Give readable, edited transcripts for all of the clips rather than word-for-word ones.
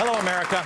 Hello, America.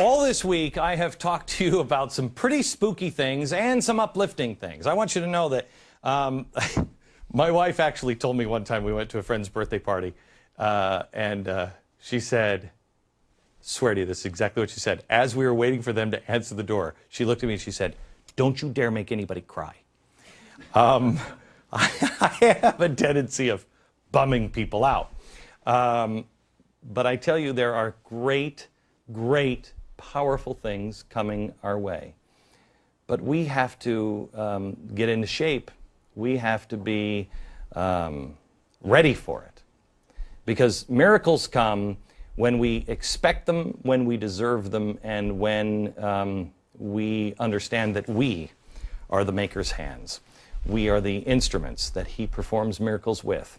All this week, I have talked to you about some pretty spooky things and some uplifting things. I want you to know that my wife actually told me one time we went to a friend's birthday party, and she said, swear to you, this is exactly what she said. As we were waiting for them to answer the door, she looked at me and she said, "Don't you dare make anybody cry." I have a tendency of bumming people out. But I tell you, there are great, powerful things coming our way. But we have to get into shape. We have to be ready for it. Because miracles come when we expect them, when we deserve them, and when we understand that we are the Maker's hands. We are the instruments that He performs miracles with.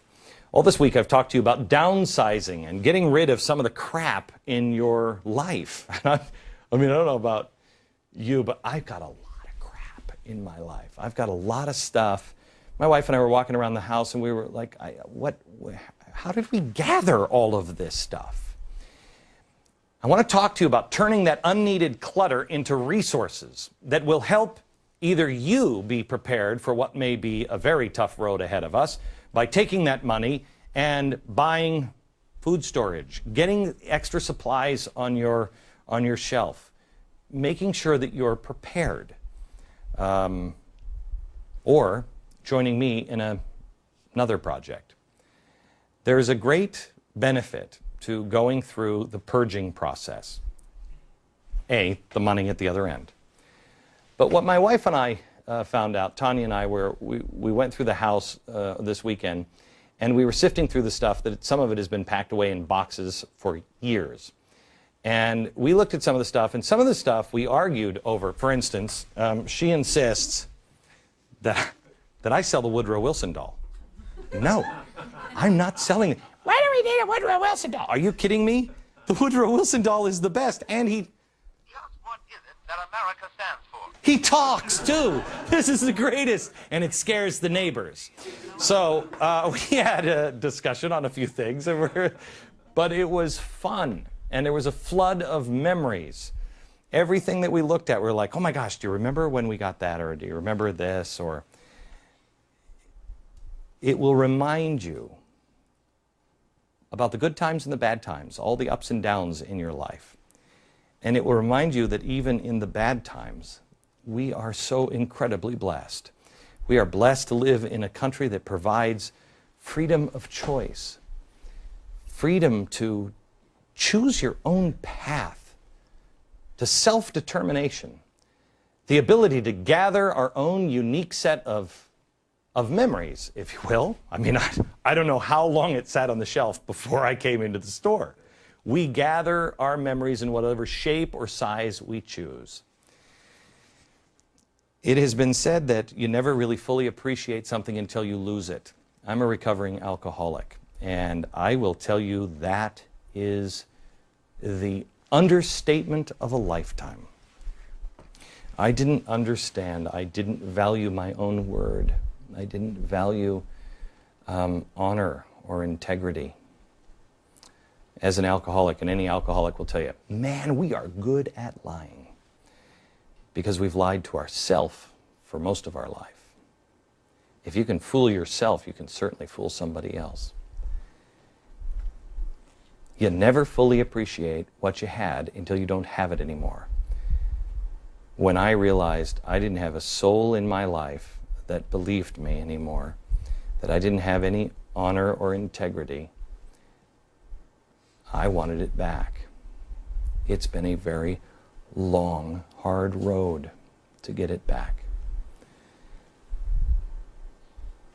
All this week I've talked to you about downsizing and getting rid of some of the crap in your life. I mean, I don't know about you, but I've got a lot of crap in my life. I've got a lot of stuff. My wife and I were walking around the house and we were like, how did we gather all of this stuff? I want to talk to you about turning that unneeded clutter into resources that will help either you be prepared for what may be a very tough road ahead of us by taking that money and buying food storage, getting extra supplies on your shelf, making sure that you're prepared, or joining me in another project. There is a great benefit to going through the purging process. The money at the other end. But what my wife and I found out, Tanya and I, we went through the house this weekend, and we were sifting through the stuff that some of it has been packed away in boxes for years. And we looked at some of the stuff, and some of the stuff we argued over. For instance, she insists that I sell the Woodrow Wilson doll. No, I'm not selling it. Why do we need a Woodrow Wilson doll? Are you kidding me? The Woodrow Wilson doll is the best, and Just what is it that America stands for? he talks too. This is the greatest, and it scares the neighbors. So we had a discussion on a few things, but it was fun, and there was a flood of memories. Everything that we looked at, we were like, oh my gosh, do you remember when we got that, or do you remember this, or... It will remind you about the good times and the bad times, all the ups and downs in your life. And it will remind you that even in the bad times, we are so incredibly blessed. We are blessed to live in a country that provides freedom of choice, freedom to choose your own path, to self-determination, the ability to gather our own unique set of memories, if you will. I mean, I don't know how long it sat on the shelf before I came into the store. We gather our memories in whatever shape or size we choose. It has been said that you never really fully appreciate something until you lose it. I'm a recovering alcoholic, and I will tell you that is the understatement of a lifetime. I didn't understand. I didn't value my own word. I didn't value honor or integrity. As an alcoholic, and any alcoholic will tell you, man, we are good at lying. Because we've lied to ourselves for most of our life. If you can fool yourself, you can certainly fool somebody else. You never fully appreciate what you had until you don't have it anymore. When I realized I didn't have a soul in my life that believed me anymore, that I didn't have any honor or integrity, I wanted it back. It's been a very long, hard road to get it back.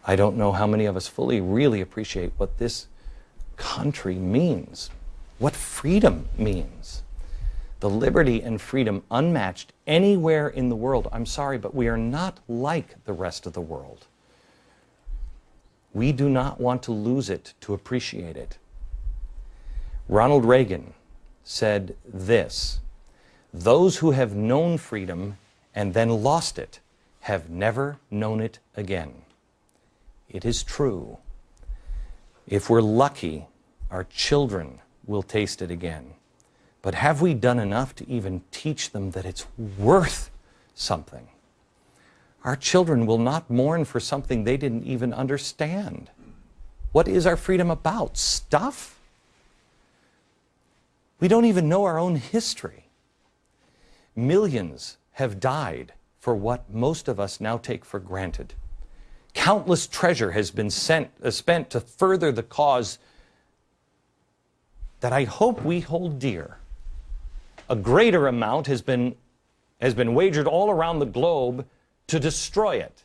I don't know how many of us fully really appreciate what this country means, what freedom means. The liberty and freedom unmatched anywhere in the world. I'm sorry, but we are not like the rest of the world. We do not want to lose it to appreciate it. Ronald Reagan said this, "Those who have known freedom and then lost it have never known it again." It is true. If we're lucky, our children will taste it again. But have we done enough to even teach them that it's worth something? Our children will not mourn for something they didn't even understand. What is our freedom about? Stuff? We don't even know our own history. Millions have died for what most of us now take for granted. Countless treasure has been spent to further the cause that I hope we hold dear. A greater amount has been wagered all around the globe to destroy it.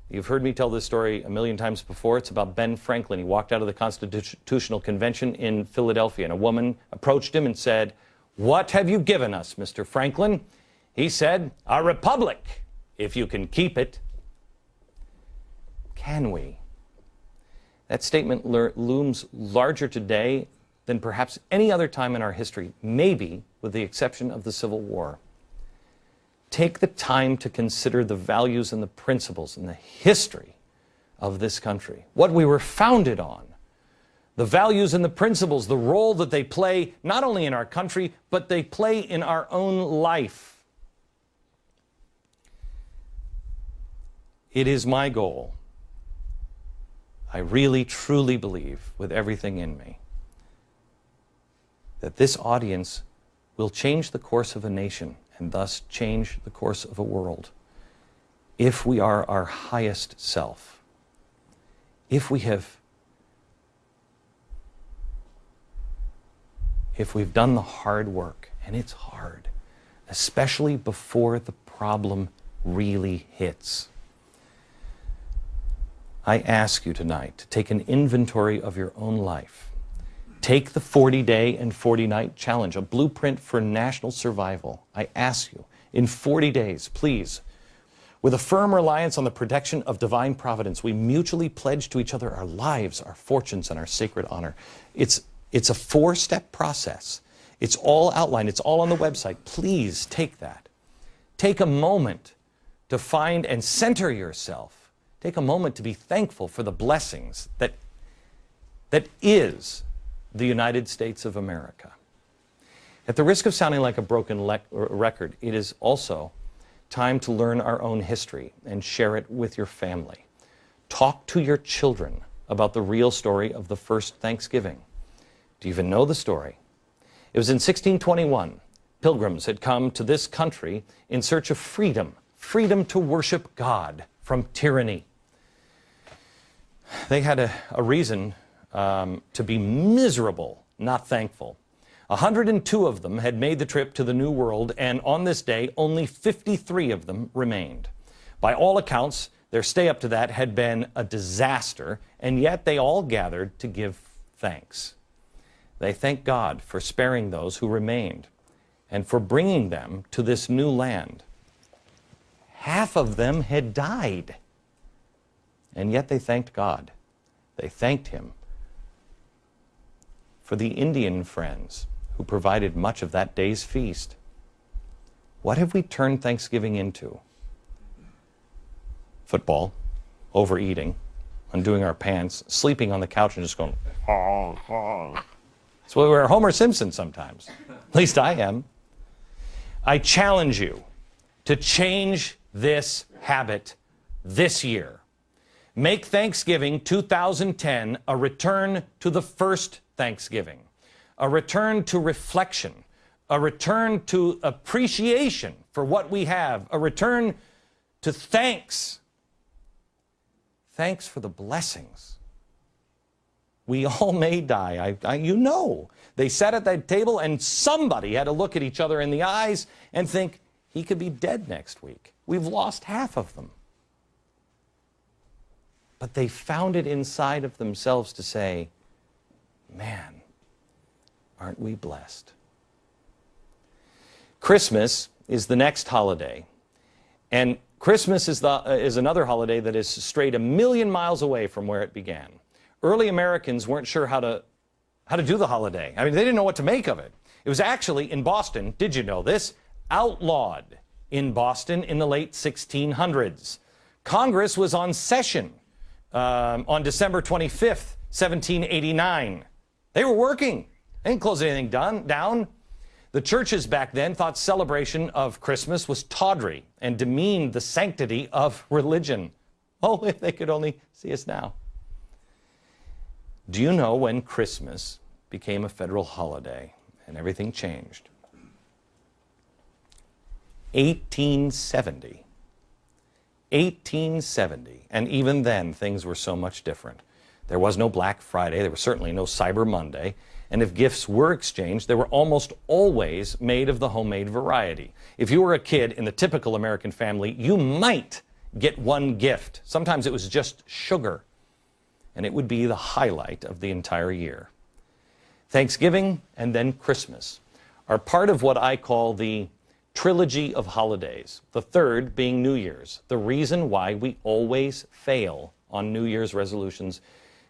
You've heard me tell this story a million times before. It's about Ben Franklin. He walked out of the Constitutional Convention in Philadelphia, and a woman approached him and said, "What have you given us, Mr. Franklin?" He said, "A republic, if you can keep it." Can we? That statement looms larger today than perhaps any other time in our history, maybe with the exception of the Civil War. Take the time to consider the values and the principles and the history of this country, what we were founded on, the values and the principles, the role that they play not only in our country, but they play in our own life. It is my goal, I really, truly believe with everything in me, that this audience will change the course of a nation and thus change the course of a world if we are our highest self, if we've done the hard work, and it's hard, especially before the problem really hits. I ask you tonight to take an inventory of your own life. Take the 40-day and 40-night challenge, a blueprint for national survival. I ask you, in 40 days, please, with a firm reliance on the protection of divine providence, we mutually pledge to each other our lives, our fortunes, and our sacred honor. It's a 4-step process. It's all outlined. It's all on the website. Please take that. Take a moment to find and center yourself. Take a moment to be thankful for the blessings that is the United States of America. At the risk of sounding like a broken record, it is also time to learn our own history and share it with your family. Talk to your children about the real story of the first Thanksgiving. Do you even know the story? It was in 1621. Pilgrims had come to this country in search of freedom, freedom to worship God from tyranny. They had a reason to be miserable, not thankful. 102 of them had made the trip to the New World, and on this day, only 53 of them remained. By all accounts, their stay up to that had been a disaster, and yet they all gathered to give thanks. They thanked God for sparing those who remained and for bringing them to this new land. Half of them had died, and yet they thanked God. They thanked Him for the Indian friends who provided much of that day's feast. What have we turned Thanksgiving into? Football, overeating, undoing our pants, sleeping on the couch and just going, oh, oh. That's why we're Homer Simpson sometimes. At least I am. I challenge you to change this habit this year. Make Thanksgiving 2010 a return to the first Thanksgiving, a return to reflection, a return to appreciation for what we have, a return to thanks. Thanks for the blessings. We all may die. You know. They sat at that table and somebody had to look at each other in the eyes and think, he could be dead next week. We've lost half of them. But they found it inside of themselves to say, man, aren't we blessed? Christmas is the next holiday. And Christmas is another holiday that has strayed 1,000,000 miles away from where it began. Early Americans weren't sure how to do the holiday. I mean, they didn't know what to make of it. It was actually in Boston, did you know this? Outlawed in Boston in the late 1600s. Congress was on session on December 25th, 1789. They were working. They didn't close anything down. The churches back then thought celebration of Christmas was tawdry and demeaned the sanctity of religion. Oh, if they could only see us now. Do you know when Christmas became a federal holiday and everything changed? 1870. 1870. And even then, things were so much different. There was no Black Friday. There was certainly no Cyber Monday. And if gifts were exchanged, they were almost always made of the homemade variety. If you were a kid in the typical American family, you might get one gift. Sometimes it was just sugar. And it would be the highlight of the entire year. Thanksgiving and then Christmas are part of what I call the trilogy of holidays, the third being New Year's. The reason why we always fail on New Year's resolutions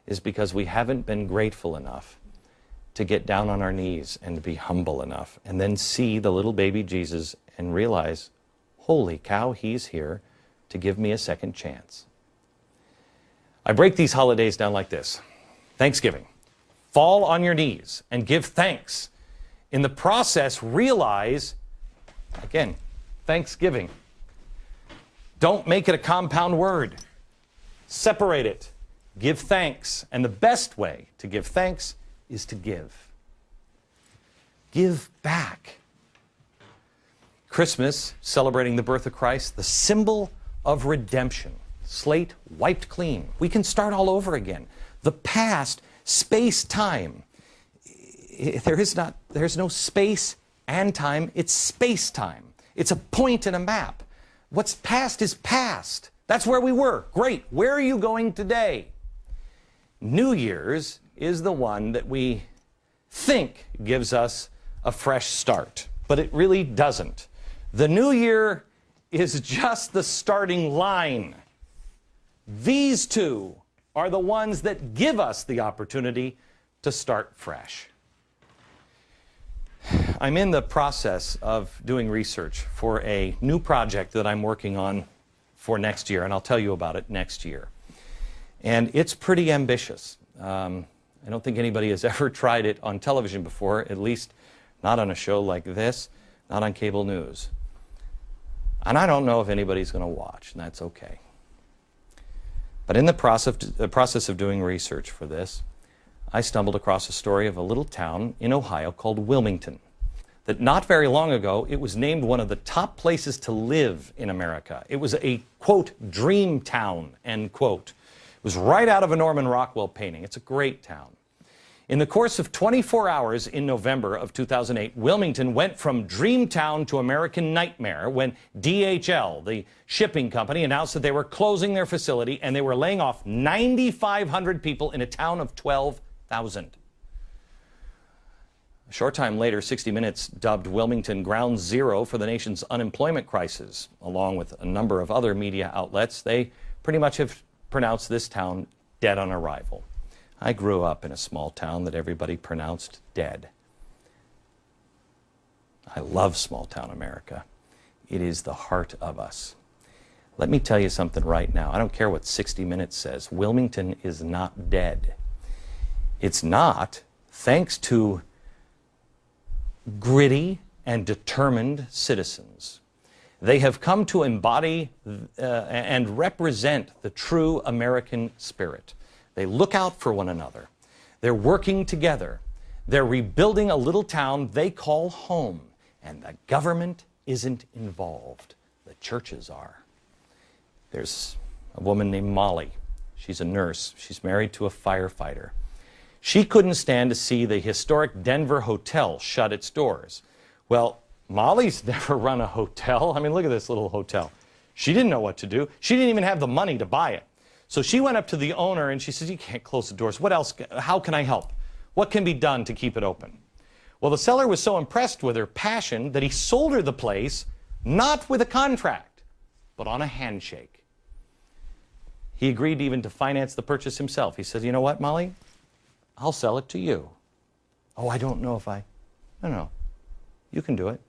is because we haven't been grateful enough to get down on our knees and to be humble enough and then see the little baby Jesus and realize, holy cow, he's here to give me a second chance. I break these holidays down like this. Thanksgiving. Fall on your knees and give thanks. In the process, realize, again, Thanksgiving. Don't make it a compound word. Separate it. Give thanks. And the best way to give thanks is to give. Give back. Christmas, celebrating the birth of Christ, the symbol of redemption. Slate wiped clean. We can start all over again. The past, space-time. There's no space and time. It's space-time. It's a point in a map. What's past is past. That's where we were. Great. Where are you going today? New Year's is the one that we think gives us a fresh start, but it really doesn't. The new year is just the starting line. These two are the ones that give us the opportunity to start fresh. I'm in the process of doing research for a new project that I'm working on for next year, and I'll tell you about it next year. And it's pretty ambitious. I don't think anybody has ever tried it on television before, at least not on a show like this, not on cable news. And I don't know if anybody's going to watch, and that's okay. But in the process of doing research for this, I stumbled across a story of a little town in Ohio called Wilmington. That not very long ago, it was named one of the top places to live in America. It was a, quote, dream town, end quote. It was right out of a Norman Rockwell painting. It's a great town. In the course of 24 hours in November of 2008, Wilmington went from dream town to American nightmare when DHL, the shipping company, announced that they were closing their facility and they were laying off 9,500 people in a town of 12,000. A short time later, 60 Minutes dubbed Wilmington ground zero for the nation's unemployment crisis. Along with a number of other media outlets, they pretty much have pronounced this town dead on arrival. I grew up in a small town that everybody pronounced dead. I love small town America. It is the heart of us. Let me tell you something right now. I don't care what 60 Minutes says. Wilmington is not dead. It's not, thanks to gritty and determined citizens. They have come to embody and represent the true American spirit. They look out for one another. They're working together. They're rebuilding a little town they call home. And the government isn't involved. The churches are. There's a woman named Molly. She's a nurse. She's married to a firefighter. She couldn't stand to see the historic Denver hotel shut its doors. Well, Molly's never run a hotel. I mean, look at this little hotel. She didn't know what to do. She didn't even have the money to buy it. So she went up to the owner and she says, "You can't close the doors. What else? How can I help? What can be done to keep it open?" Well, the seller was so impressed with her passion that he sold her the place, not with a contract, but on a handshake. He agreed even to finance the purchase himself. He said, "You know what, Molly? I'll sell it to you." "Oh, I don't know if I..." "No, you can do it."